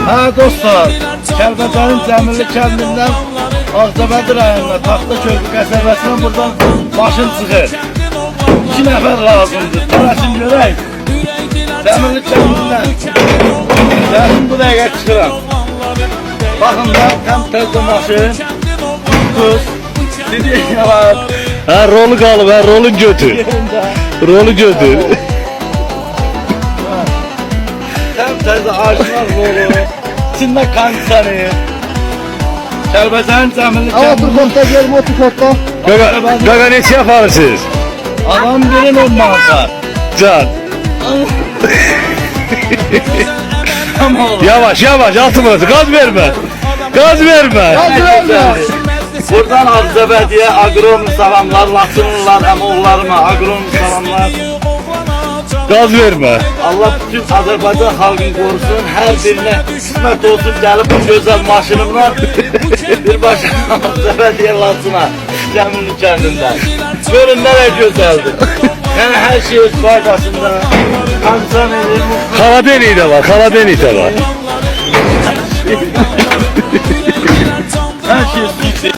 Ha dostlar, Kəlbəcərin Cəmilli kəndindən Ağcabədi rayonuna, Taxta Körpü qəsəbəsindən buradan maşın çıxır. 2 nəfər lazımdır. Tələsin görək. Cəmilli kəndindən. Gəlin bu dəqiqə çıxıram. Baxın da, həm təzə maşın, qız, dediyi var. Ha rolu qalıb, ha rolu götür. Rolu götür. Həm təzə aşınar rolu, içində kondisioner. Kəlbəcərin Cəmilli kəndindən. Qaqa neçə yaparsınız? Adam birin 10 manat. Can. Yavaş yavaş altı burası. Gaz verme. Gaz verme. Buradan Ağcabədiyə aqromu salamlar, Laçınlılar, əmoğullarıma aqromu salamlar. Gaz verme. Allah bütün Azərbaycan xalqını qorusun, hər birinə qismət olsun, gəlib bu gözəl maşınımla birbaşa Ağcabədiyə, Laçına, Cəmilli kəndindən. Görün nələr gözəldir. Yəni hər şey öz faydasında. Kondisioneri, Karadeniz de var. Karadeniz de var. hər şey